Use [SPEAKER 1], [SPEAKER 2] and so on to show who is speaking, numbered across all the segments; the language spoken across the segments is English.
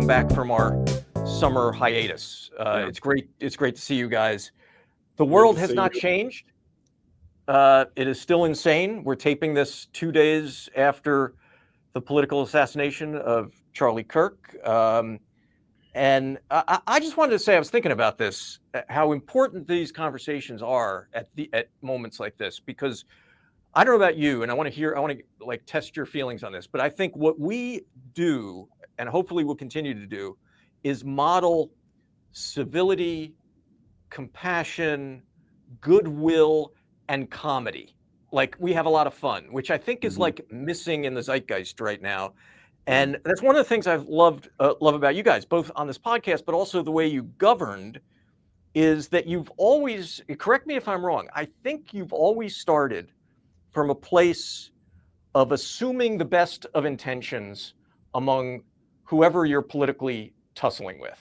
[SPEAKER 1] welcome back from our summer hiatus.
[SPEAKER 2] Yeah.
[SPEAKER 1] It's great to see you guys. The
[SPEAKER 3] Good
[SPEAKER 1] world
[SPEAKER 3] to
[SPEAKER 1] has
[SPEAKER 3] see
[SPEAKER 1] not
[SPEAKER 3] you.
[SPEAKER 1] changed. It is still insane. We're taping this 2 days after the political assassination of Charlie Kirk. And I just wanted to say, I was thinking about this, how important these conversations are at moments like this, because I don't know about you, and I want to like test your feelings on this, but I think what we do, and hopefully we'll continue to do, is model civility, compassion, goodwill, and comedy. Like, we have a lot of fun, which I think is like missing in the zeitgeist right now. And that's one of the things I've love about you guys, both on this podcast, but also the way you governed, is that you've always, correct me if I'm wrong, I think you've always started from a place of assuming the best of intentions among whoever you're politically tussling with,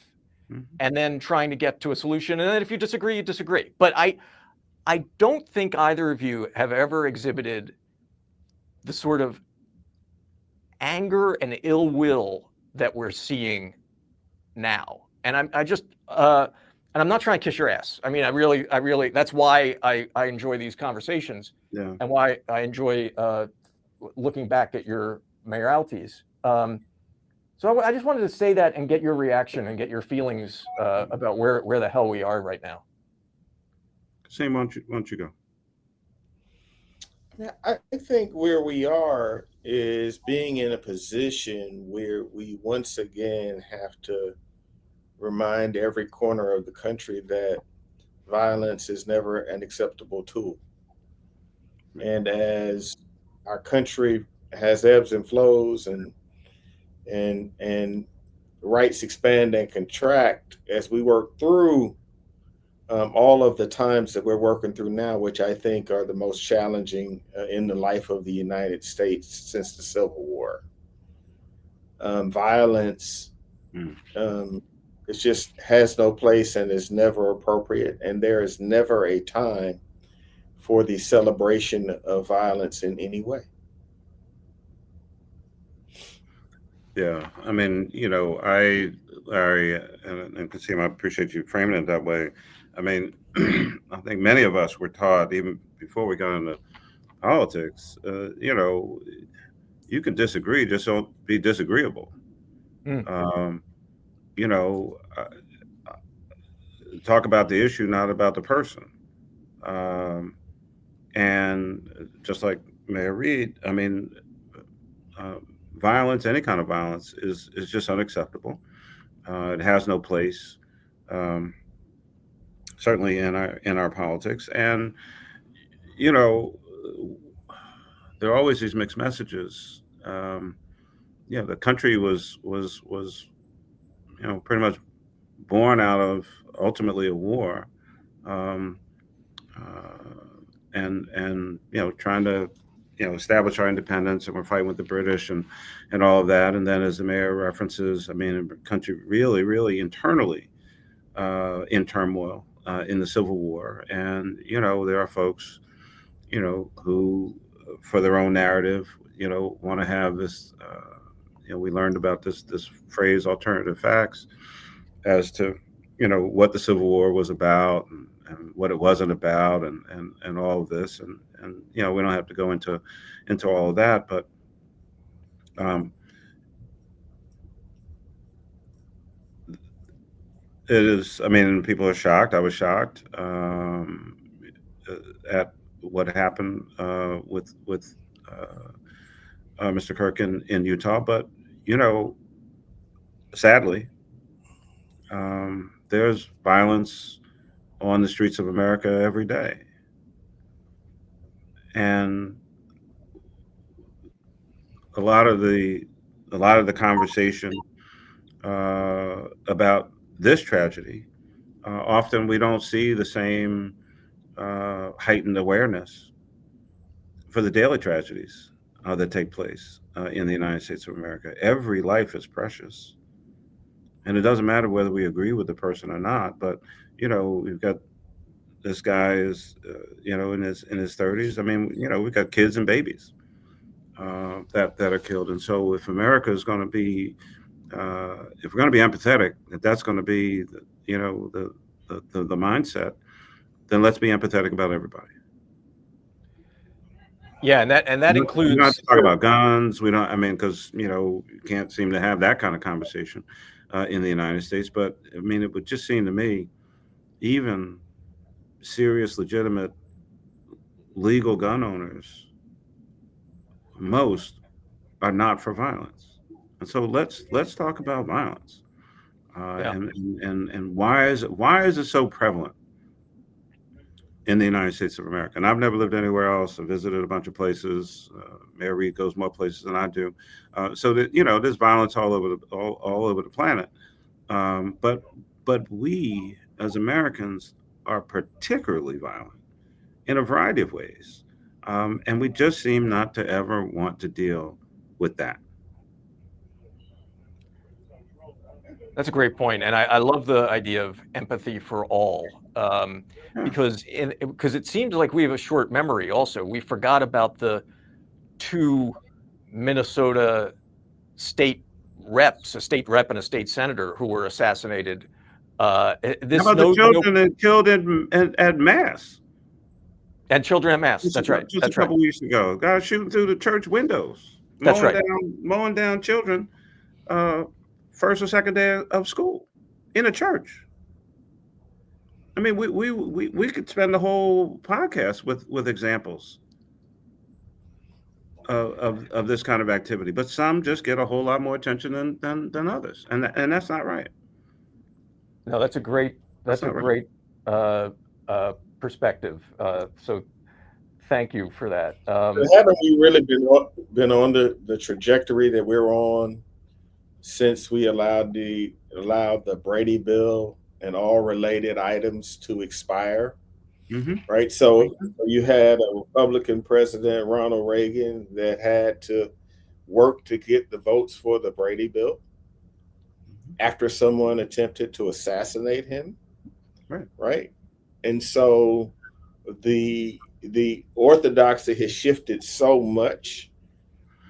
[SPEAKER 1] and then trying to get to a solution. And then if you disagree, you disagree. But I don't think either of you have ever exhibited the sort of anger and ill will that we're seeing now. And and I'm not trying to kiss your ass. I mean, I really, that's why I enjoy these conversations,
[SPEAKER 2] Yeah.
[SPEAKER 1] and why I enjoy looking back at your mayoralties. So I just wanted to say that and get your reaction and get your feelings about where the hell we are right now.
[SPEAKER 2] Kasim, why don't you go?
[SPEAKER 3] Yeah, I think where we are is being in a position where we once again have to remind every corner of the country that violence is never an acceptable tool. And as our country has ebbs and flows and rights expand and contract as we work through all of the times that we're working through now, which I think are the most challenging in the life of the United States since the Civil War. Violence,
[SPEAKER 2] Mm.
[SPEAKER 3] it just has no place and is never appropriate, and there is never a time for the celebration of violence in any way.
[SPEAKER 2] Yeah. I mean, Larry, and Kasim, I appreciate you framing it that way. I mean, I think many of us were taught, even before we got into politics, you can disagree, just don't be disagreeable.
[SPEAKER 1] Mm.
[SPEAKER 2] Um, you know, talk about the issue, not about the person. Um, and just like Mayor Reed, I mean, uh, violence, any kind of violence, is just unacceptable. It has no place, um, certainly in our politics. And you know, there are always these mixed messages. The country was pretty much born out of ultimately a war, um, and trying to establish our independence, and we're fighting with the British and all of that. And then, as the mayor references, I mean, the country really, really internally in turmoil in the Civil War. And there are folks who, for their own narrative, want to have this. We learned about this phrase, alternative facts, as to what the Civil War was about, and what it wasn't about, and all of this. And we don't have to go into all of that, but um, it is. I mean, people are shocked. I was shocked at what happened with Mr. Kirk in Utah, but you know, sadly, there's violence on the streets of America every day, and a lot of the conversation about this tragedy, often we don't see the same heightened awareness for the daily tragedies that take place in the United States of America. Every life is precious, and it doesn't matter whether we agree with the person or not. But we've got this guy is in his 30s. I mean, we've got kids and babies that are killed, and so if America is going to be if we're going to be empathetic, if that's going to be, the mindset, then let's be empathetic about everybody.
[SPEAKER 1] Yeah, and that
[SPEAKER 2] We don't have
[SPEAKER 1] includes
[SPEAKER 2] to talk about guns. We don't. I mean, because you can't seem to have that kind of conversation in the United States. But I mean, it would just seem to me, even serious, legitimate, legal gun owners, most are not for violence. And so let's talk about violence.
[SPEAKER 1] yeah.
[SPEAKER 2] And why is it so prevalent in the United States of America? And I've never lived anywhere else. I visited a bunch of places. Mayor Reed goes more places than I do. So that there's violence all over the planet. But we as Americans are particularly violent in a variety of ways, and we just seem not to ever want to deal with that.
[SPEAKER 1] That's a great point, and I love the idea of empathy for all,
[SPEAKER 2] Yeah.
[SPEAKER 1] because it seems like we have a short memory. Also, we forgot about the two Minnesota state reps, a state rep and a state senator, who were assassinated.
[SPEAKER 2] How about the children that killed at mass?
[SPEAKER 1] And children at mass.
[SPEAKER 2] Just
[SPEAKER 1] That's right.
[SPEAKER 2] just a
[SPEAKER 1] That's right.
[SPEAKER 2] couple weeks ago, guys shooting through the church windows,
[SPEAKER 1] That's right.
[SPEAKER 2] mowing down children, first or second day of school in a church. I mean, we could spend the whole podcast with examples of this kind of activity, but some just get a whole lot more attention than others, and that's not right.
[SPEAKER 1] No, that's a great
[SPEAKER 2] That's not right.
[SPEAKER 1] perspective. So thank you for that.
[SPEAKER 3] But haven't we really been on the trajectory that we're on since we allowed the Brady bill and all related items to expire?
[SPEAKER 2] Hmm.
[SPEAKER 3] Right. So you had a Republican president, Ronald Reagan, that had to work to get the votes for the Brady bill after someone attempted to assassinate him.
[SPEAKER 2] Right.
[SPEAKER 3] Right. And so the orthodoxy has shifted so much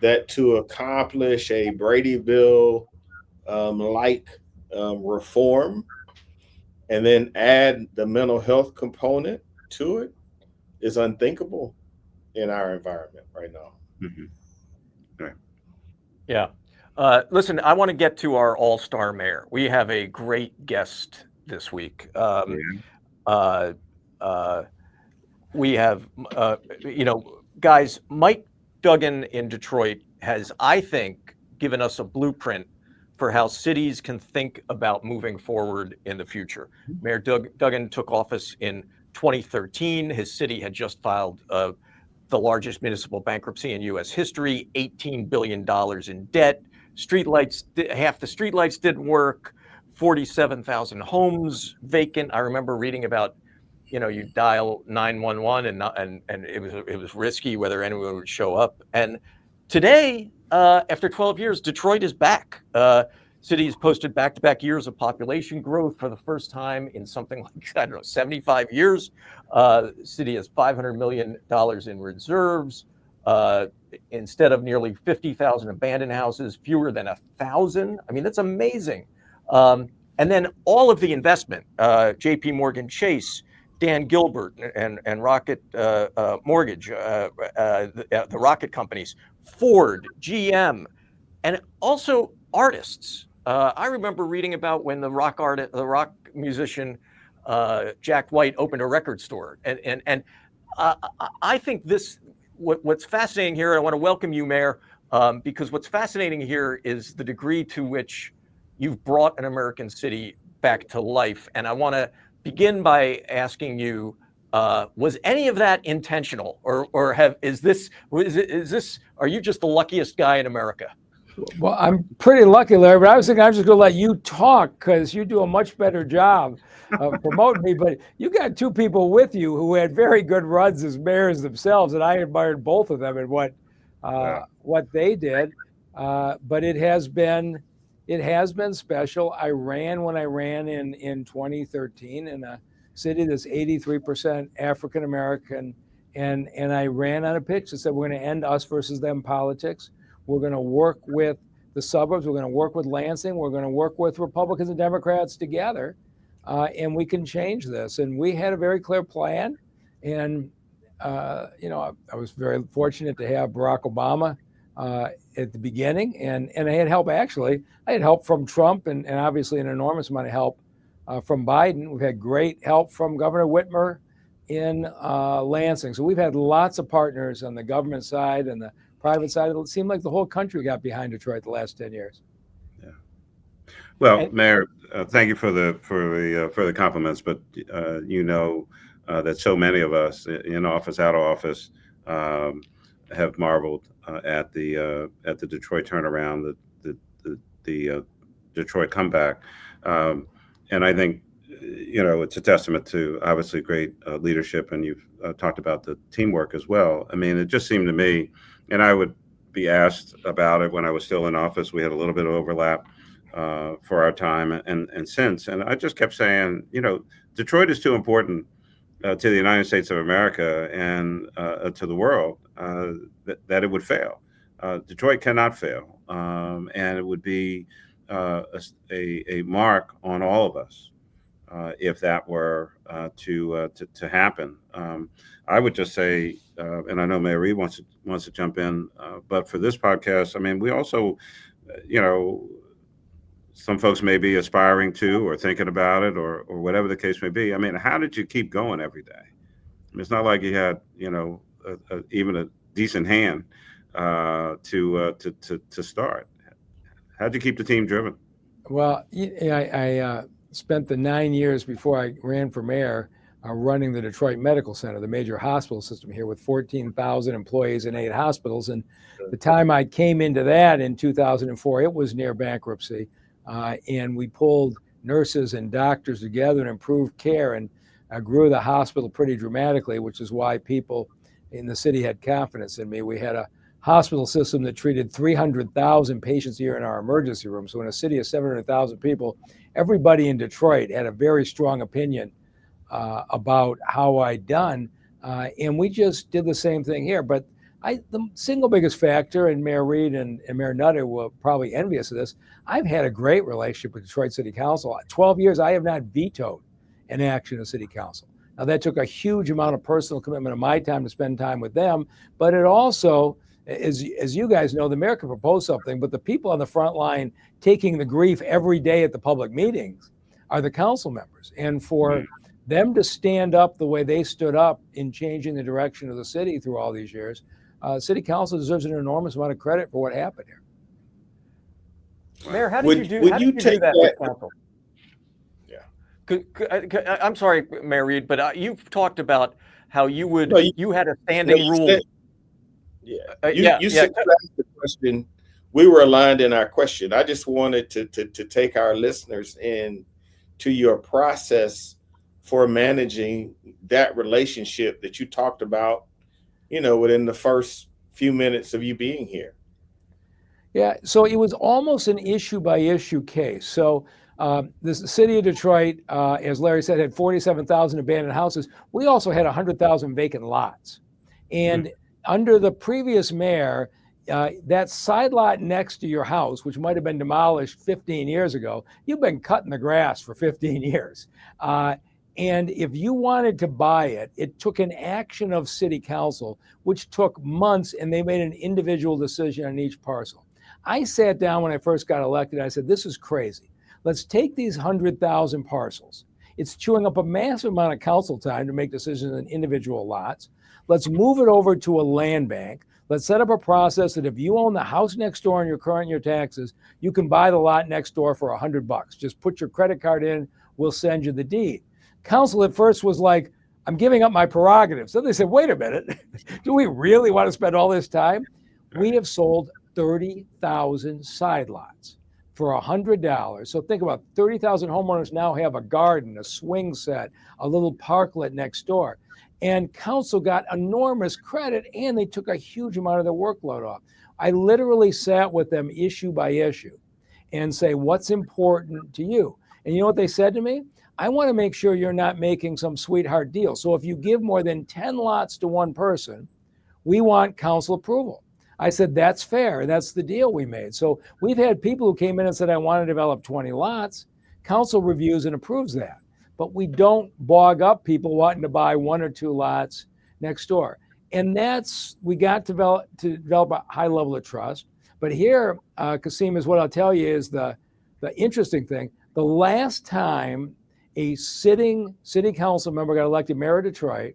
[SPEAKER 3] that to accomplish a Brady bill like reform and then add the mental health component to it is unthinkable in our environment right now.
[SPEAKER 2] Hmm. Right.
[SPEAKER 1] Yeah. Listen, I want to get to our all-star mayor. We have a great guest this week. We have, guys, Mike Duggan in Detroit has, I think, given us a blueprint for how cities can think about moving forward in the future. Mayor Duggan took office in 2013. His city had just filed the largest municipal bankruptcy in U.S. history, $18 billion in debt. Half the streetlights didn't work, 47,000 homes vacant. I remember reading about, you dial 911 and it was risky whether anyone would show up. And today, after 12 years, Detroit is back. City has posted back-to-back years of population growth for the first time in something like, 75 years. City has $500 million in reserves. Instead of nearly 50,000 abandoned houses, fewer than 1,000. I mean, that's amazing. And then all of the investment, J.P. Morgan Chase, Dan Gilbert and Rocket Mortgage, the Rocket companies, Ford, GM, and also artists. I remember reading about when the rock musician Jack White opened a record store, and I think what's fascinating here. I want to welcome you, Mayor, because what's fascinating here is the degree to which you've brought an American city back to life, and I want to begin by asking you, was any of that intentional, or is this are you just the luckiest guy in America?
[SPEAKER 4] Well, I'm pretty lucky, Larry, but I was thinking I'm just going to let you talk because you do a much better job of promoting me. But you got two people with you who had very good runs as mayors themselves, and I admired both of them and what they did. But it has been special. I ran when I ran in 2013 in a city that's 83% African American, and I ran on a pitch that said we're going to end us versus them politics. We're going to work with the suburbs. We're going to work with Lansing. We're going to work with Republicans and Democrats together, and we can change this. And we had a very clear plan. And, you know, I was very fortunate to have Barack Obama at the beginning. And I had help, actually. I had help from Trump and obviously an enormous amount of help from Biden. We've had great help from Governor Whitmer in Lansing. So we've had lots of partners on the government side and the private side. It seemed like the whole country got behind Detroit the last 10 years.
[SPEAKER 2] Yeah. Well, Mayor, thank you for the compliments, but you know that so many of us in office, out of office, have marveled at the Detroit turnaround, the Detroit comeback, and I think, you know, it's a testament to obviously great leadership, and you've talked about the teamwork as well. I mean, it just seemed to me, and I would be asked about it when I was still in office. We had a little bit of overlap for our time and since, and I just kept saying, you know, Detroit is too important to the United States of America and to the world that it would fail. Detroit cannot fail, and it would be a mark on all of us if that were to happen. I would just say, and I know Mayor Reed wants to jump in, but for this podcast, I mean, we also, you know, some folks may be aspiring to or thinking about it or whatever the case may be. I mean, how did you keep going every day? I mean, it's not like you had, you know, even a decent hand to start. How'd you keep the team driven?
[SPEAKER 4] Well, I spent the 9 years before I ran for mayor running the Detroit Medical Center, the major hospital system here with 14,000 employees in 8 hospitals. And the time I came into that in 2004, it was near bankruptcy. And we pulled nurses and doctors together and improved care and grew the hospital pretty dramatically, which is why people in the city had confidence in me. We had a hospital system that treated 300,000 patients a year in our emergency room. So in a city of 700,000 people, everybody in Detroit had a very strong opinion about how I'd done. And we just did the same thing here. But the single biggest factor, and Mayor Reed and Mayor Nutter will probably envious of this, I've had a great relationship with Detroit City Council. 12 years, I have not vetoed an action of City Council. Now, that took a huge amount of personal commitment of my time to spend time with them, but it also, as you guys know, the mayor can propose something, but the people on the front line taking the grief every day at the public meetings are the council members. And for them to stand up the way they stood up in changing the direction of the city through all these years, City Council deserves an enormous amount of credit for what happened here.
[SPEAKER 1] Mayor, how did you do that with council? Yeah. I'm sorry, Mayor Reed, but you've talked about how you would you had a standing rule.
[SPEAKER 3] You said the question. We were aligned in our question. I just wanted to take our listeners in to your process for managing that relationship that you talked about, you know, within the first few minutes of you being here.
[SPEAKER 4] Yeah, so it was almost an issue by issue case. So the city of Detroit, as Larry said, had 47,000 abandoned houses. We also had 100,000 vacant lots. And under the previous mayor, that side lot next to your house, which might have been demolished 15 years ago, you've been cutting the grass for 15 years. And if you wanted to buy it, it took an action of City Council, which took months, and they made an individual decision on each parcel. I sat down when I first got elected, and I said, this is crazy. Let's take these 100,000 parcels. It's chewing up a massive amount of council time to make decisions on individual lots. Let's move it over to a land bank. Let's set up a process that if you own the house next door and you're current in your taxes, you can buy the lot next door for $100. Just put your credit card in, we'll send you the deed. Council at first was like, I'm giving up my prerogative. So they said, wait a minute, do we really want to spend all this time? We have sold 30,000 side lots for $100. So think about 30,000 homeowners now have a garden, a swing set, a little parklet next door. And council got enormous credit, and they took a huge amount of their workload off. I literally sat with them issue by issue and say, what's important to you? And you know what they said to me? I want to make sure you're not making some sweetheart deal. So if you give more than 10 lots to one person, we want council approval. I said, that's fair. And that's the deal we made. So we've had people who came in and said, I want to develop 20 lots. Council reviews and approves that. But we don't bog up people wanting to buy 1 or 2 lots next door. And we got to develop a high level of trust. But here, Kasim, is what I'll tell you is the interesting thing. The last time a sitting city council member got elected mayor of Detroit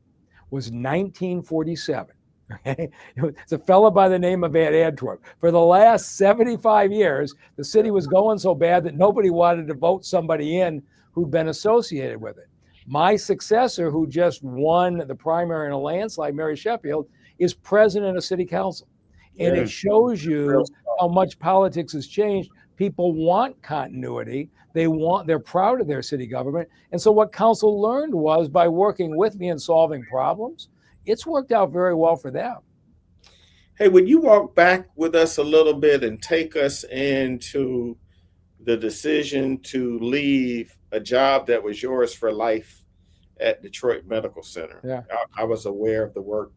[SPEAKER 4] was 1947. Okay? It's a fellow by the name of Van Antwerp. For the last 75 years, the city was going so bad that nobody wanted to vote somebody in who'd been associated with it. My successor, who just won the primary in a landslide, Mary Sheffield, is president of city council. And it shows you how much politics has changed. People want continuity. They're proud of their city government. And so what council learned was, by working with me and solving problems, it's worked out very well for them.
[SPEAKER 3] Hey, would you walk back with us a little bit and take us into the decision to leave a job that was yours for life at Detroit Medical Center?
[SPEAKER 4] Yeah.
[SPEAKER 3] I was aware of the work.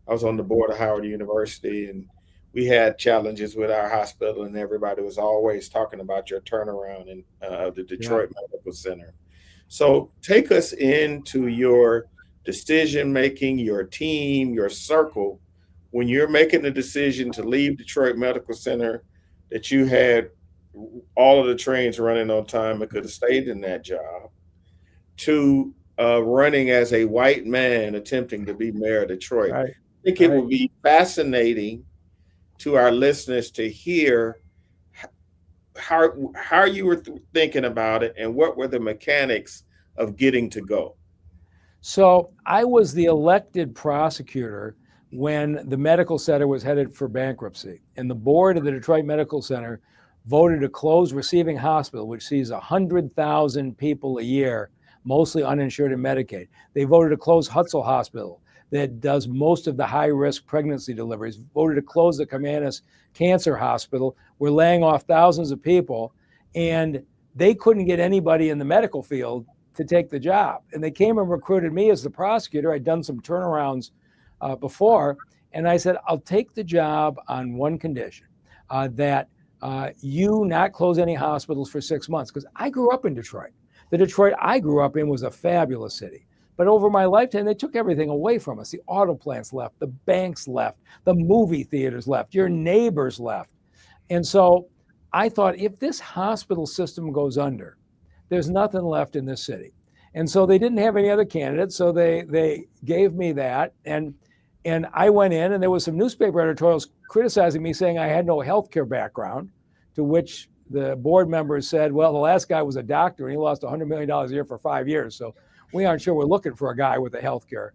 [SPEAKER 3] I was on the board of Howard University, and we had challenges with our hospital, and everybody was always talking about your turnaround in the Detroit Medical Center. So take us into your decision-making, your team, your circle, when you're making the decision to leave Detroit Medical Center, that you had all of the trains running on time and could have stayed in that job, to running as a white man attempting to be mayor of Detroit.
[SPEAKER 4] Right.
[SPEAKER 3] I think it would be fascinating to our listeners to hear how you were thinking about it and what were the mechanics of getting to go.
[SPEAKER 4] So I was the elected prosecutor when the medical center was headed for bankruptcy. And the board of the Detroit Medical Center voted to close Receiving Hospital, which sees 100,000 people a year, mostly uninsured and Medicaid. They voted to close Hutzel Hospital, that does most of the high-risk pregnancy deliveries, voted to close the Kamanus Cancer Hospital. We're laying off thousands of people, and they couldn't get anybody in the medical field to take the job. And they came and recruited me as the prosecutor. I'd done some turnarounds before, and I said, I'll take the job on one condition, that you not close any hospitals for 6 months, because I grew up in Detroit. The Detroit I grew up in was a fabulous city. But over my lifetime, they took everything away from us. The auto plants left, the banks left, the movie theaters left, your neighbors left. And so I thought, if this hospital system goes under, there's nothing left in this city. And so they didn't have any other candidates, so they gave me that. And I went in, and there was some newspaper editorials criticizing me, saying I had no healthcare background, to which the board members said, well, the last guy was a doctor, and he lost $100 million a year for 5 years. So we aren't sure we're looking for a guy with a healthcare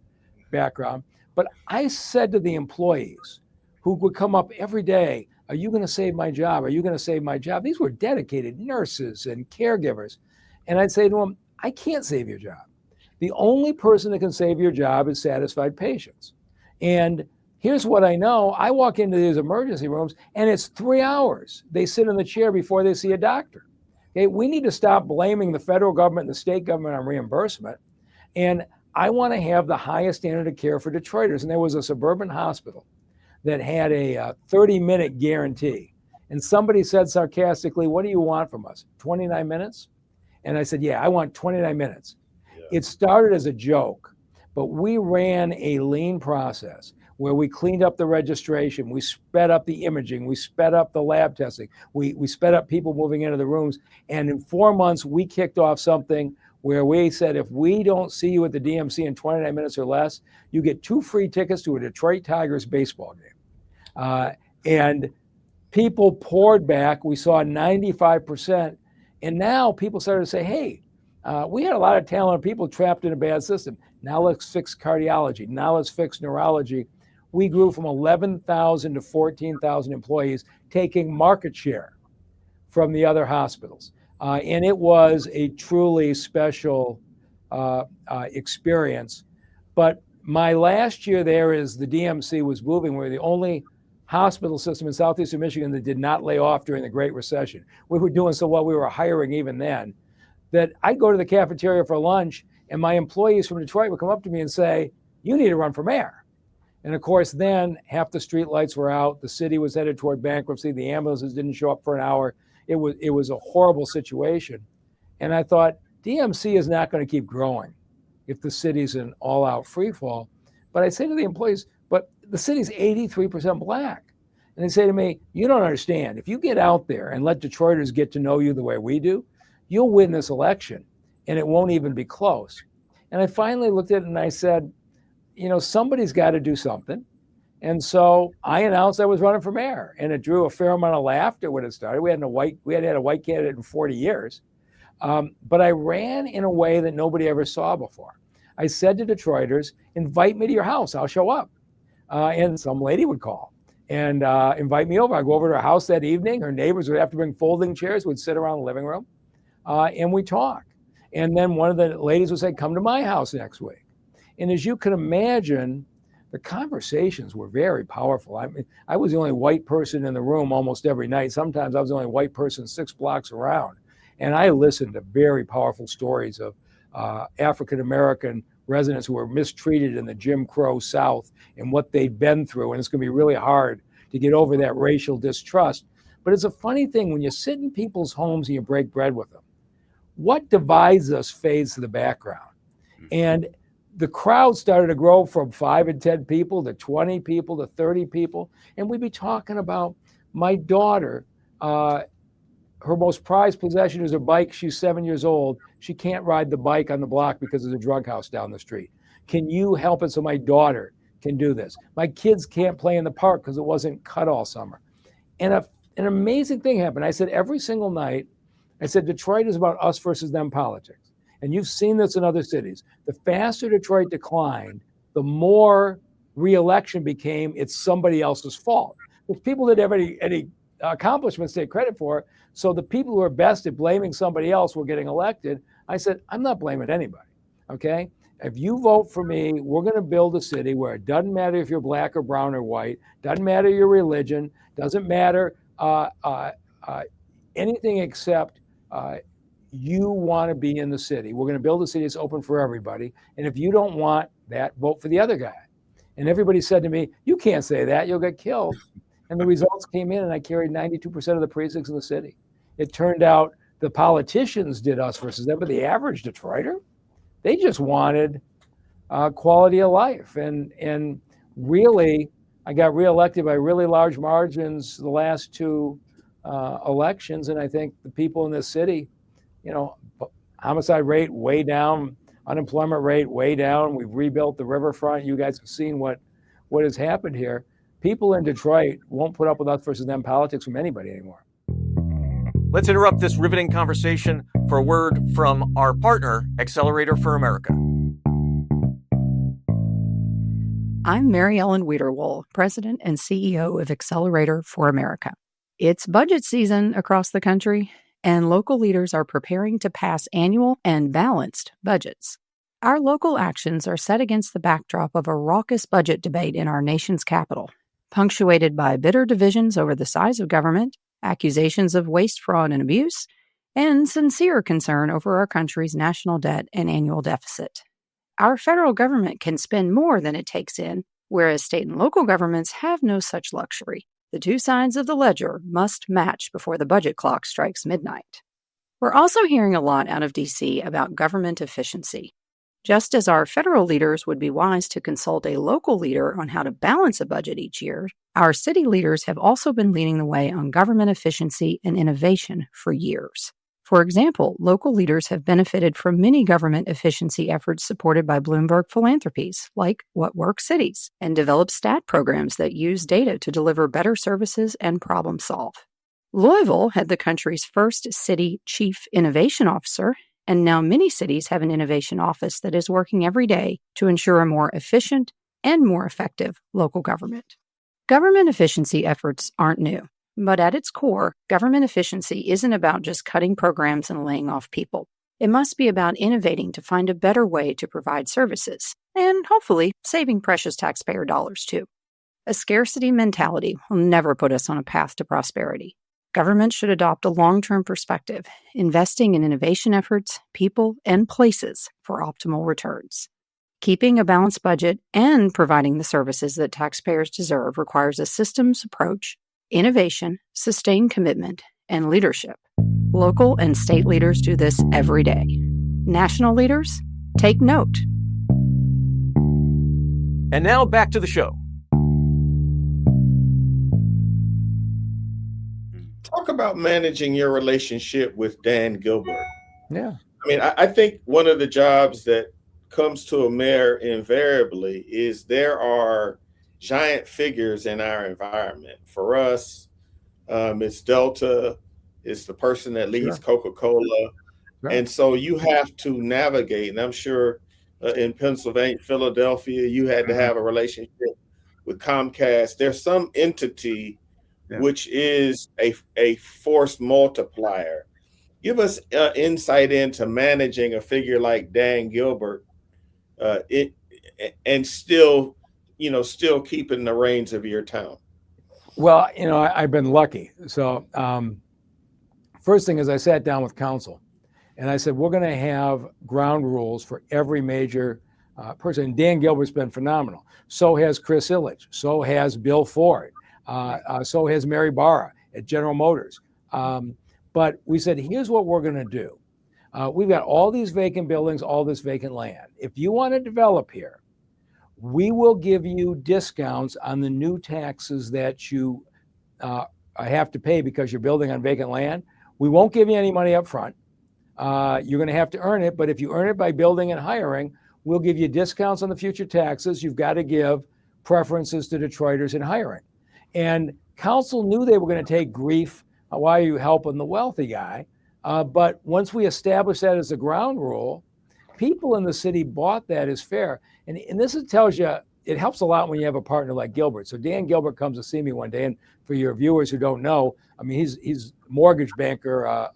[SPEAKER 4] background. But I said to the employees who would come up every day, are you going to save my job? Are you going to save my job? These were dedicated nurses and caregivers. And I'd say to them, I can't save your job. The only person that can save your job is satisfied patients. And here's what I know. I walk into these emergency rooms, and it's 3 hours. They sit in the chair before they see a doctor. Okay, we need to stop blaming the federal government and the state government on reimbursement. And I want to have the highest standard of care for Detroiters. And there was a suburban hospital that had a 30-minute guarantee. And somebody said sarcastically, what do you want from us? 29 minutes? And I said, yeah, I want 29 minutes. Yeah. It started as a joke, but we ran a lean process where we cleaned up the registration, we sped up the imaging, we sped up the lab testing, we sped up people moving into the rooms. And in 4 months, we kicked off something where we said, if we don't see you at the DMC in 29 minutes or less, you get 2 free tickets to a Detroit Tigers baseball game. And people poured back. We saw 95%. And now people started to say, hey, we had a lot of talented people trapped in a bad system. Now let's fix cardiology. Now let's fix neurology. We grew from 11,000 to 14,000 employees, taking market share from the other hospitals. And it was a truly special experience. But my last year there, as the DMC was moving, we were the only hospital system in southeastern Michigan that did not lay off during the Great Recession. We were doing so well, we were hiring even then, that I'd go to the cafeteria for lunch, and my employees from Detroit would come up to me and say, you need to run for mayor. And of course, then half the streetlights were out. The city was headed toward bankruptcy. The ambulances didn't show up for an hour. It was a horrible situation. And I thought, DMC is not going to keep growing if the city's an all-out free fall. But I say to the employees, but the city's 83% Black. And they say to me, you don't understand. If you get out there and let Detroiters get to know you the way we do, you'll win this election, and it won't even be close. And I finally looked at it and I said, somebody's got to do something. And so I announced I was running for mayor, and it drew a fair amount of laughter when it started. We hadn't had a white candidate in 40 years. But I ran in a way that nobody ever saw before. I said to Detroiters, invite me to your house, I'll show up. And some lady would call and invite me over. I'd go over to her house that evening. Her neighbors would have to bring folding chairs, would sit around the living room, and we talk. And then one of the ladies would say, come to my house next week. And as you can imagine, the conversations were very powerful. I mean, I was the only white person in the room almost every night. Sometimes I was the only white person 6 blocks around. And I listened to very powerful stories of African-American residents who were mistreated in the Jim Crow South and what they'd been through. And it's going to be really hard to get over that racial distrust. But it's a funny thing when you sit in people's homes and you break bread with them. What divides us fades to the background. And the crowd started to grow from 5 and 10 people to 20 people to 30 people. And we'd be talking about my daughter. Her most prized possession is her bike. She's 7 years old. She can't ride the bike on the block because there's a drug house down the street. Can you help it so my daughter can do this? My kids can't play in the park because it wasn't cut all summer. And an amazing thing happened. I said every single night, I said, Detroit is about us versus them politics. And you've seen this in other cities. The faster Detroit declined, the more re-election became it's somebody else's fault. If people didn't have any accomplishments to take credit for, so the people who are best at blaming somebody else were getting elected. I said, I'm not blaming anybody, okay? If you vote for me, we're going to build a city where it doesn't matter if you're Black or brown or white, doesn't matter your religion, doesn't matter anything except you want to be in the city. We're going to build a city that's open for everybody. And if you don't want that, vote for the other guy. And everybody said to me, you can't say that, you'll get killed. And the results came in and I carried 92% of the precincts in the city. It turned out the politicians did us versus them, but the average Detroiter, they just wanted quality of life. And really, I got reelected by really large margins the last 2 elections. And I think the people in this city, homicide rate way down, unemployment rate way down. We've rebuilt the riverfront. You guys have seen what has happened here. People in Detroit won't put up with us versus them politics from anybody anymore.
[SPEAKER 1] Let's interrupt this riveting conversation for a word from our partner, Accelerator for America.
[SPEAKER 5] I'm Mary Ellen Wiederwohl, President and CEO of Accelerator for America. It's budget season across the country, and local leaders are preparing to pass annual and balanced budgets. Our local actions are set against the backdrop of a raucous budget debate in our nation's capital, punctuated by bitter divisions over the size of government, accusations of waste, fraud, and abuse, and sincere concern over our country's national debt and annual deficit. Our federal government can spend more than it takes in, whereas state and local governments have no such luxury. The two sides of the ledger must match before the budget clock strikes midnight. We're also hearing a lot out of D.C. about government efficiency. Just as our federal leaders would be wise to consult a local leader on how to balance a budget each year, our city leaders have also been leading the way on government efficiency and innovation for years. For example, local leaders have benefited from many government efficiency efforts supported by Bloomberg philanthropies, like What Works Cities, and developed stat programs that use data to deliver better services and problem solve. Louisville had the country's first city chief innovation officer, and now many cities have an innovation office that is working every day to ensure a more efficient and more effective local government. Government efficiency efforts aren't new, but at its core, government efficiency isn't about just cutting programs and laying off people. It must be about innovating to find a better way to provide services, and hopefully saving precious taxpayer dollars too. A scarcity mentality will never put us on a path to prosperity. Government should adopt a long-term perspective, investing in innovation efforts, people, and places for optimal returns. Keeping a balanced budget and providing the services that taxpayers deserve requires a systems approach, innovation, sustained commitment, and leadership. Local and state leaders do this every day. National leaders, take note.
[SPEAKER 1] And now back to the show.
[SPEAKER 3] Talk about managing your relationship with Dan Gilbert.
[SPEAKER 4] Yeah.
[SPEAKER 3] I mean, I think one of the jobs that comes to a mayor invariably is there are giant figures in our environment. For us, it's Delta, it's the person that leads Coca-Cola.
[SPEAKER 4] Sure.
[SPEAKER 3] And so you have to navigate, and I'm sure in Pennsylvania, Philadelphia, you had to have a relationship with Comcast. There's some entity which is a force multiplier. Give us insight into managing a figure like Dan Gilbert, and still keeping the reins of your town.
[SPEAKER 4] Well, I've been lucky. So first thing is I sat down with council and I said, we're going to have ground rules for every major person. And Dan Gilbert's been phenomenal. So has Chris Illich. So has Bill Ford. So has Mary Barra at General Motors. But we said, here's what we're going to do. We've got all these vacant buildings, all this vacant land. If you want to develop here, we will give you discounts on the new taxes that you have to pay because you're building on vacant land. We won't give you any money up front. You're going to have to earn it. But if you earn it by building and hiring, we'll give you discounts on the future taxes. You've got to give preferences to Detroiters in hiring. And council knew they were going to take grief. Why are you helping the wealthy guy? But once we established that as a ground rule, people in the city bought that as fair. And this tells you, it helps a lot when you have a partner like Gilbert. So Dan Gilbert comes to see me one day, and for your viewers who don't know, I mean, he's mortgage banker,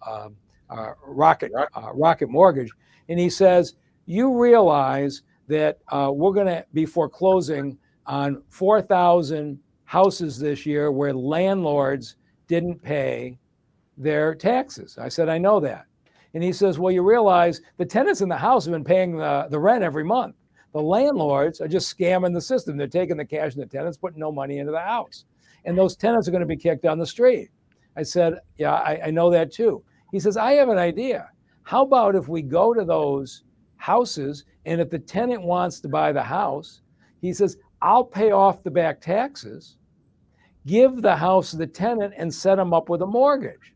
[SPEAKER 4] Rocket Mortgage. And he says, you realize that we're going to be foreclosing on 4,000 houses this year where landlords didn't pay their taxes. I said, I know that. And he says, well, you realize the tenants in the house have been paying the rent every month. The landlords are just scamming the system. They're taking the cash and the tenants, putting no money into the house. And those tenants are going to be kicked down the street. I said, yeah, I know that too. He says, I have an idea. How about if we go to those houses, and if the tenant wants to buy the house, he says, I'll pay off the back taxes, give the house to the tenant, and set them up with a mortgage.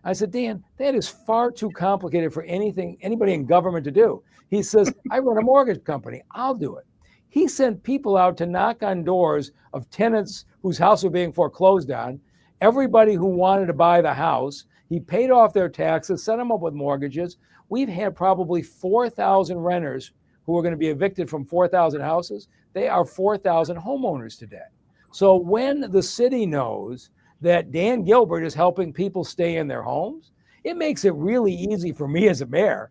[SPEAKER 4] I said, Dan, that is far too complicated for anybody in government to do. He says, I run a mortgage company. I'll do it. He sent people out to knock on doors of tenants whose house were being foreclosed on. Everybody who wanted to buy the house, he paid off their taxes, set them up with mortgages. We've had probably 4,000 renters who are going to be evicted from 4,000 houses. They are 4,000 homeowners today. So when the city knows that Dan Gilbert is helping people stay in their homes, it makes it really easy for me as a mayor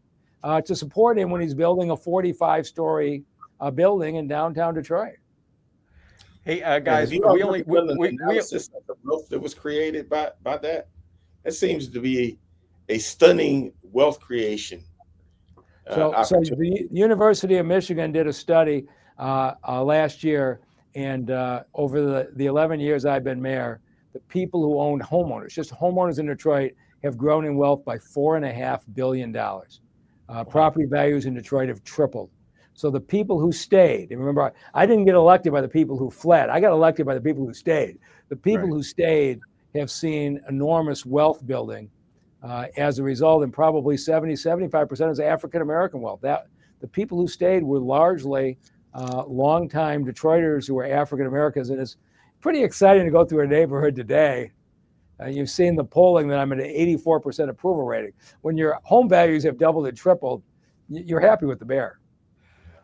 [SPEAKER 4] to support him when he's building a 45-story building in downtown Detroit.
[SPEAKER 1] Hey, guys,
[SPEAKER 3] we analysis of the wealth that was created by that. That seems to be a stunning wealth creation.
[SPEAKER 4] So the University of Michigan did a study last year, and over the 11 years I've been mayor, the people who own homeowners, just homeowners in Detroit, have grown in wealth by $4.5 billion. Property values in Detroit have tripled. So the people who stayed, and remember, I didn't get elected by the people who fled. I got elected by the people who stayed. The people who stayed have seen enormous wealth building as a result, and probably 75% is African-American wealth. The people who stayed were largely longtime Detroiters who were African-Americans, and it's pretty exciting to go through a neighborhood today. You've seen the polling that I'm at an 84% approval rating. When your home values have doubled and tripled, you're happy with the mayor.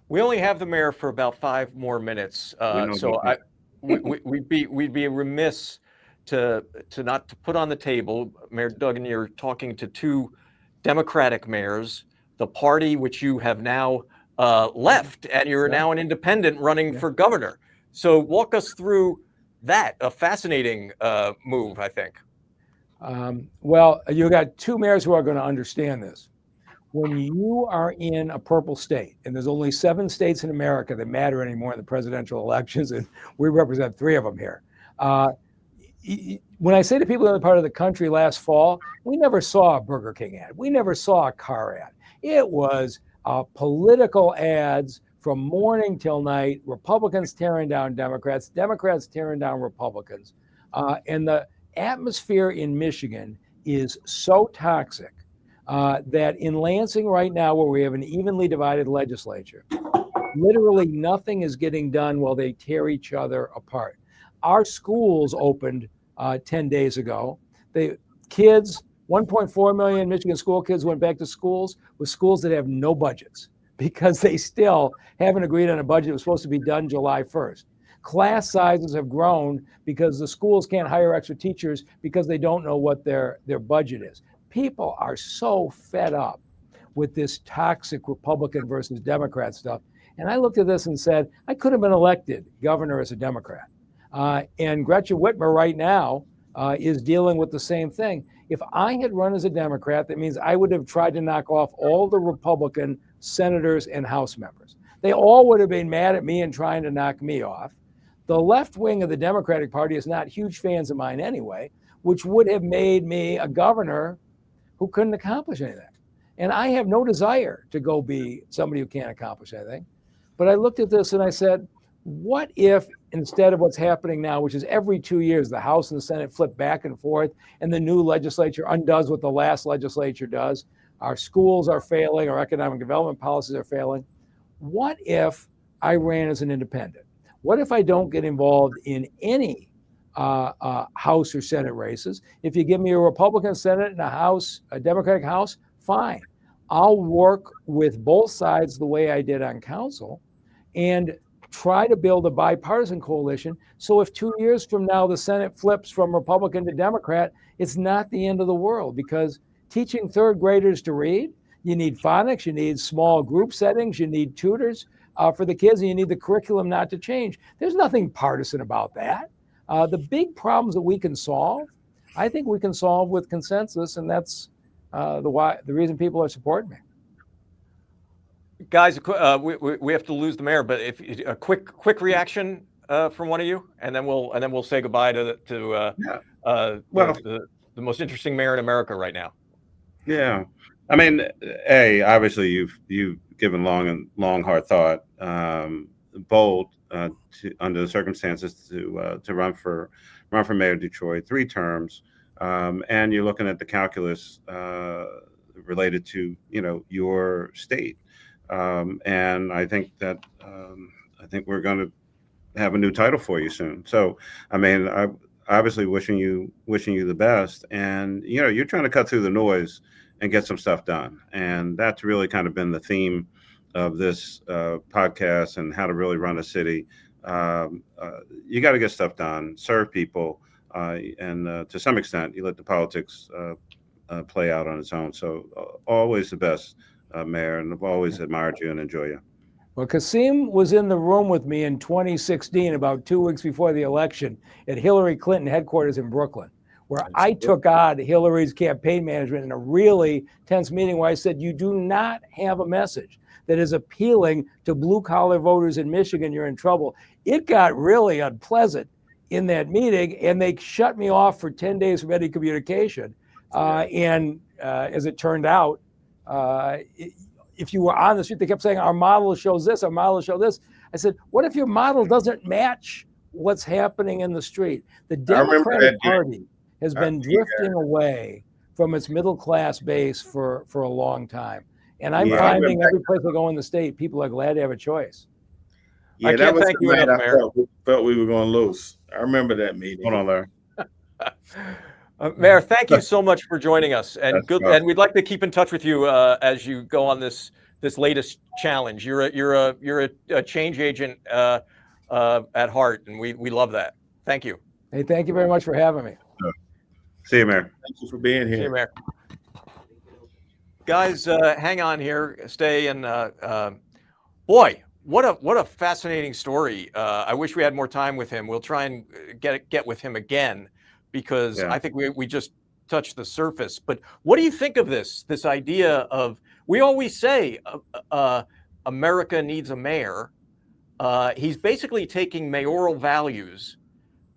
[SPEAKER 1] We only have the mayor for about 5 more minutes, so we'd be remiss to not to put on the table, Mayor Duggan. You're talking to 2 Democratic mayors, the party which you have now left, and you're now an independent running for governor. So walk us through that, a fascinating move, I think.
[SPEAKER 4] Well, you got 2 mayors who are going to understand this. when you are in a purple state, and there's only 7 states in America that matter anymore in the presidential elections, and we represent 3 of them here. When I say to people in other part of the country last fall, we never saw a Burger King ad. We never saw a car ad. It was political ads from morning till night, Republicans tearing down Democrats, Democrats tearing down Republicans. And the atmosphere in Michigan is so toxic that in Lansing right now, where we have an evenly divided legislature, literally nothing is getting done while they tear each other apart. Our schools opened 10 days ago. The kids, 1.4 million Michigan school kids went back to schools with schools that have no budgets because they still haven't agreed on a budget that was supposed to be done July 1st. Class sizes have grown because the schools can't hire extra teachers because they don't know what their budget is. People are so fed up with this toxic Republican versus Democrat stuff. And I looked at this and said, I could have been elected governor as a Democrat. And Gretchen Whitmer right now is dealing with the same thing. If I had run as a Democrat, that means I would have tried to knock off all the Republican senators and House members. They all would have been mad at me and trying to knock me off. The left wing of the Democratic Party is not huge fans of mine anyway, which would have made me a governor who couldn't accomplish anything. And I have no desire to go be somebody who can't accomplish anything. But I looked at this and I said, what if instead of what's happening now, which is every 2 years, the House and the Senate flip back and forth and the new legislature undoes what the last legislature does? Our schools are failing, our economic development policies are failing. What if I ran as an independent? What if I don't get involved in any House or Senate races? If you give me a Republican Senate and a Democratic House, fine. I'll work with both sides the way I did on council and try to build a bipartisan coalition. So if 2 years from now the Senate flips from Republican to Democrat, it's not the end of the world, because teaching 3rd graders to read, you need phonics, you need small group settings, you need tutors for the kids, and you need the curriculum not to change. There's nothing partisan about that. The big problems that we can solve, I think we can solve with consensus, and that's the reason people are supporting me.
[SPEAKER 1] Guys, we have to lose the mayor, but if a quick reaction from one of you, and then we'll say goodbye to the most interesting mayor in America right now.
[SPEAKER 2] Yeah, I mean, obviously you've given long hard thought, bold under the circumstances to run for mayor of Detroit 3 terms, and you're looking at the calculus related to your state. And I think that we're going to have a new title for you soon. So, I mean, I'm obviously wishing you the best. And you're trying to cut through the noise and get some stuff done. And that's really kind of been the theme of this podcast and how to really run a city. You got to get stuff done, serve people, and to some extent, you let the politics play out on its own. So, always the best. Mayor, and I've always admired you and enjoy you.
[SPEAKER 4] Well, Kasim was in the room with me in 2016, about 2 weeks before the election, at Hillary Clinton headquarters in Brooklyn, where I took on Hillary's campaign management in a really tense meeting where I said, you do not have a message that is appealing to blue-collar voters in Michigan, you're in trouble. It got really unpleasant in that meeting, and they shut me off for 10 days from any communication. And as it turned out, if you were on the street, they kept saying, our model shows this, our model shows this. I said, what if your model doesn't match what's happening in the street? The Democratic Party has been drifting away from its middle class base for a long time. And I'm finding every place I go in the state, people are glad to have a choice.
[SPEAKER 3] Yeah,
[SPEAKER 1] I can't thank you enough, Mayor.
[SPEAKER 3] Felt we were going to lose. I remember that meeting.
[SPEAKER 2] Hold on, Larry.
[SPEAKER 1] Mayor, thank you so much for joining us, and and we'd like to keep in touch with you as you go on this latest challenge. You're a change agent at heart, and we love that. Thank you.
[SPEAKER 4] Hey, thank you very much for having me.
[SPEAKER 2] See you, Mayor.
[SPEAKER 3] Thank you for being here.
[SPEAKER 1] See you, Mayor. Guys, hang on here, stay, and boy, what a fascinating story. I wish we had more time with him. We'll try and get with him again, because I think we just touch the surface. But what do you think of this idea of, we always say America needs a mayor. He's basically taking mayoral values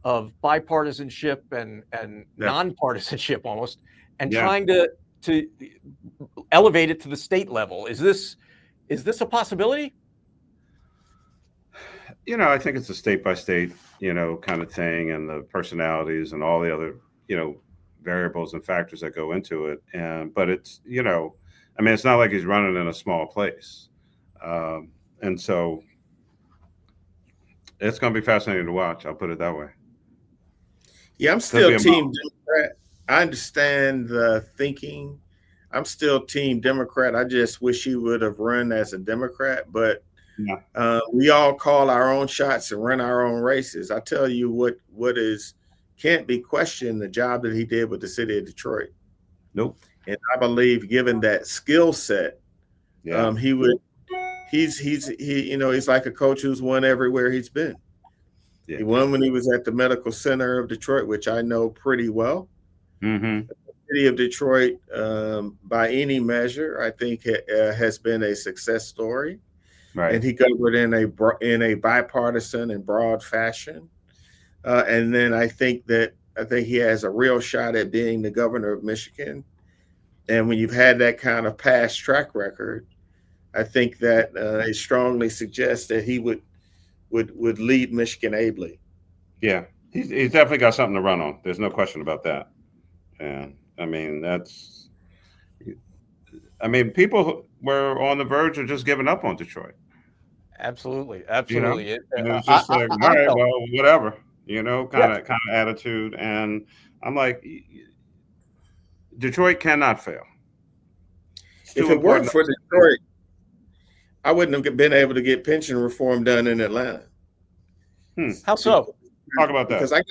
[SPEAKER 1] of bipartisanship and nonpartisanship almost, and trying to elevate it to the state level. Is this a possibility?
[SPEAKER 2] I think it's a state by state, kind of thing, and the personalities and all the other, variables and factors that go into it. But it's, it's not like he's running in a small place. And so it's going to be fascinating to watch. I'll put it that way.
[SPEAKER 3] Yeah, I'm still Team Democrat. I understand the thinking. I'm still Team Democrat. I just wish he would have run as a Democrat, but we all call our own shots and run our own races. I tell you what can't be questioned, the job that he did with the city of Detroit.
[SPEAKER 2] Nope.
[SPEAKER 3] And I believe, given that skill set, he's like a coach who's won everywhere he's been. Yeah. He won when he was at the Medical Center of Detroit, which I know pretty well.
[SPEAKER 2] Mm-hmm.
[SPEAKER 3] The city of Detroit, by any measure, I think has been a success story.
[SPEAKER 2] Right.
[SPEAKER 3] And he governed in a bipartisan and broad fashion. And then I think he has a real shot at being the governor of Michigan. And when you've had that kind of past track record, I think that it strongly suggests that he would lead Michigan ably.
[SPEAKER 2] Yeah, he's definitely got something to run on. There's no question about that. And people were on the verge of just giving up on Detroit.
[SPEAKER 1] Absolutely.
[SPEAKER 2] It's just like, all right, well, whatever, kind of attitude. And I'm like, Detroit cannot fail.
[SPEAKER 3] If it weren't for Detroit, I wouldn't have been able to get pension reform done in Atlanta.
[SPEAKER 1] How so?
[SPEAKER 2] Talk about that.
[SPEAKER 3] Because I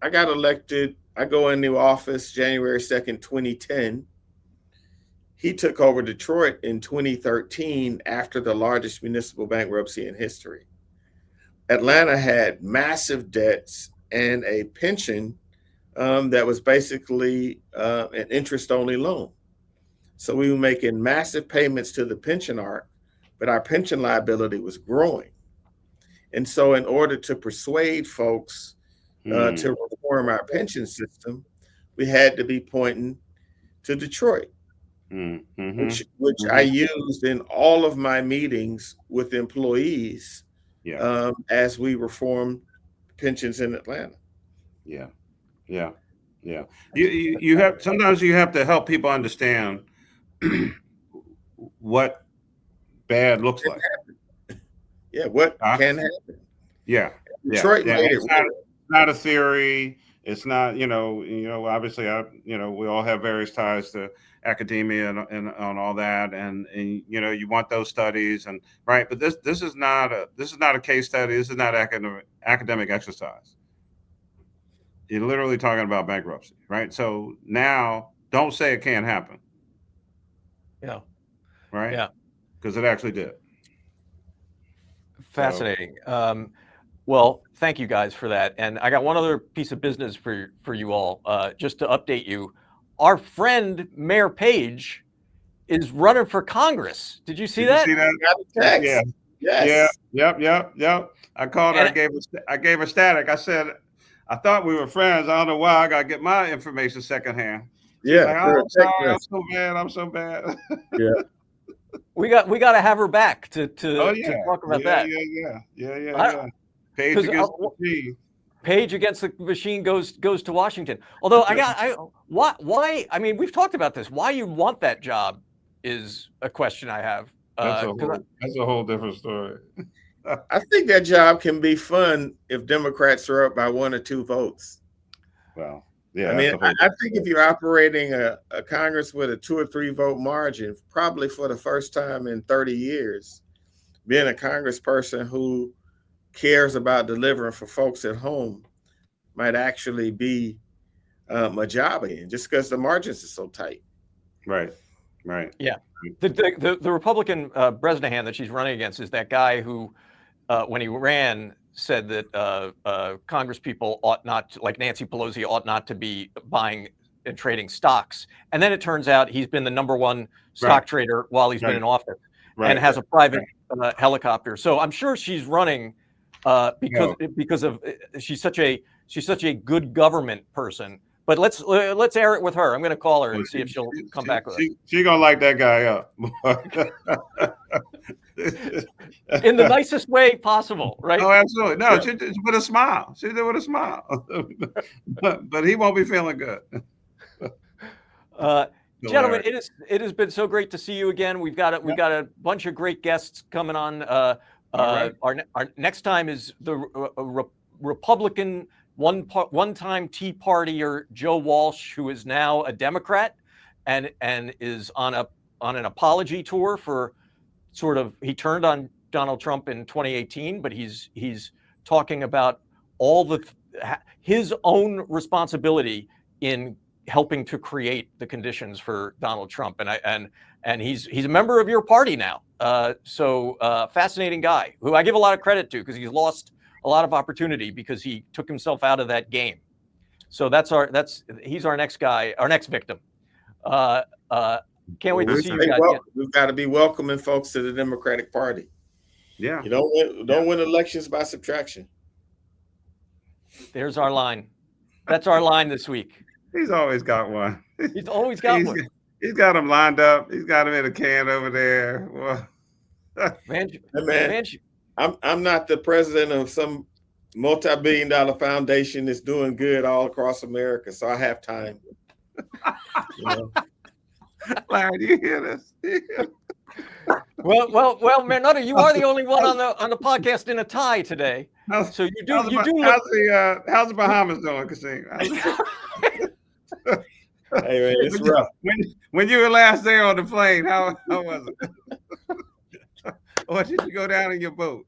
[SPEAKER 3] got elected. I go into office January 2nd, 2010. He took over Detroit in 2013 after the largest municipal bankruptcy in history. Atlanta had massive debts and a pension that was basically an interest-only loan. So we were making massive payments to the pension arc, but our pension liability was growing. And so in order to persuade folks to reform our pension system, we had to be pointing to Detroit, which I used in all of my meetings with employees as we reformed pensions in Atlanta.
[SPEAKER 2] Yeah. You have sometimes you have to help people understand what bad looks like.
[SPEAKER 3] Yeah, what can happen.
[SPEAKER 2] Yeah.
[SPEAKER 3] Detroit made it.
[SPEAKER 2] It's not a theory. It's not, obviously, we all have various ties to academia and on all that, and you want those studies, and right. But this is not a case study. This is not academic exercise. You're literally talking about bankruptcy, right? So now, don't say it can't happen.
[SPEAKER 1] Yeah.
[SPEAKER 2] Right.
[SPEAKER 1] Yeah.
[SPEAKER 2] Because it actually did.
[SPEAKER 1] Fascinating. Well, thank you guys for that. And I got one other piece of business for you all, just to update you. Our friend Mayor Page is running for Congress. Did you see that?
[SPEAKER 2] Did you see that?
[SPEAKER 3] Yeah.
[SPEAKER 2] Yes. Yeah. Yep. I called her. I gave her static. I said, I thought we were friends. I don't know why I got to get my information secondhand.
[SPEAKER 3] Yeah.
[SPEAKER 2] Like, oh, I'm sorry. I'm so bad.
[SPEAKER 3] Yeah.
[SPEAKER 1] We got to have her back to talk about that.
[SPEAKER 2] Yeah. Page against the machine.
[SPEAKER 1] Page against the machine goes to Washington. Although why? I mean, we've talked about this. Why you want that job is a question I have.
[SPEAKER 2] That's a whole different story.
[SPEAKER 3] I think that job can be fun if Democrats are up by 1 or 2 votes.
[SPEAKER 2] Well, yeah.
[SPEAKER 3] I mean, I think if you're operating a Congress with a 2 or 3 vote margin, probably for the first time in 30 years, being a congressperson who cares about delivering for folks at home might actually be a job again, just because the margins are so tight.
[SPEAKER 2] Right.
[SPEAKER 1] Yeah. The Republican Bresnahan that she's running against is that guy who, when he ran, said that Congress people ought not to, like Nancy Pelosi, ought not to be buying and trading stocks. And then it turns out he's been the #1 stock
[SPEAKER 2] Right.
[SPEAKER 1] trader while he's been
[SPEAKER 2] Right.
[SPEAKER 1] in office,
[SPEAKER 2] Right.
[SPEAKER 1] and has a private helicopter. So I'm sure she's running because of she's such a good government person. But let's air it with her. I'm going to call her and see if she'll come back with us.
[SPEAKER 2] She gonna light that guy up.
[SPEAKER 1] In the nicest way possible, right?
[SPEAKER 2] Oh, absolutely. No, she with a smile. She did with a smile. but he won't be feeling good.
[SPEAKER 1] Gentlemen, it has been so great to see you again. We've got a bunch of great guests coming on.
[SPEAKER 2] Right.
[SPEAKER 1] Our next time is the Republican one-time Tea Partier Joe Walsh, who is now a Democrat and is on an apology tour for he turned on Donald Trump in 2018, but he's talking about all his own responsibility in helping to create the conditions for Donald Trump, and he's a member of your party now. So fascinating guy who I give a lot of credit to, because he's lost a lot of opportunity because he took himself out of that game. So he's our next guy, our next victim. Can't wait to see you guys.
[SPEAKER 3] We've got to be welcoming folks to the Democratic Party.
[SPEAKER 2] Yeah.
[SPEAKER 3] You don't win elections by subtraction.
[SPEAKER 1] There's our line. That's our line this week.
[SPEAKER 2] He's always got one.
[SPEAKER 1] He's always got one.
[SPEAKER 2] He's got them lined up. He's got them in a can over there. Well,
[SPEAKER 3] I'm not the president of some multi-billion-dollar foundation that's doing good all across America, so I have time.
[SPEAKER 2] Larry, do you hear this?
[SPEAKER 1] Well, Manetta, you are the only one on the podcast in a tie today. So you do.
[SPEAKER 2] How's the Bahamas doing, Kasim?
[SPEAKER 3] Hey man, it's rough.
[SPEAKER 2] When you were last there on the plane, how was it? Or did you go down in your boat?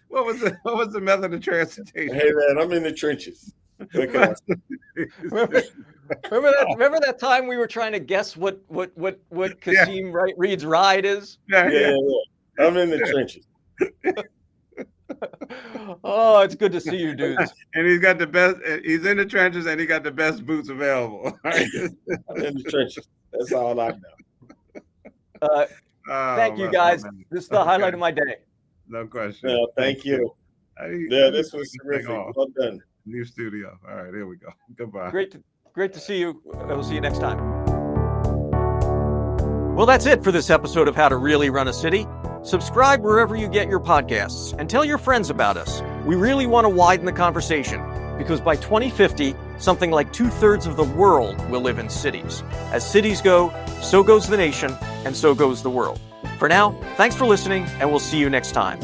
[SPEAKER 2] What was the method of transportation?
[SPEAKER 3] Hey man, I'm in the trenches.
[SPEAKER 1] Remember that time we were trying to guess what Kasim Reed's ride is?
[SPEAKER 3] Yeah. I'm in the trenches.
[SPEAKER 1] Oh, it's good to see you, dudes.
[SPEAKER 2] And he's got the best. He's in the trenches, and he got the best boots available.
[SPEAKER 3] I'm in the trenches. That's all I know.
[SPEAKER 1] Thank you, guys. This is the highlight of my day.
[SPEAKER 2] No question.
[SPEAKER 3] Thank you. This was terrific. Well done.
[SPEAKER 2] New studio. All right, here we go. Goodbye.
[SPEAKER 1] Great to see you. We'll see you next time. Well, that's it for this episode of How to Really Run a City. Subscribe wherever you get your podcasts and tell your friends about us. We really want to widen the conversation, because by 2050, something like 2/3 of the world will live in cities. As cities go, so goes the nation, and so goes the world. For now, thanks for listening, and we'll see you next time.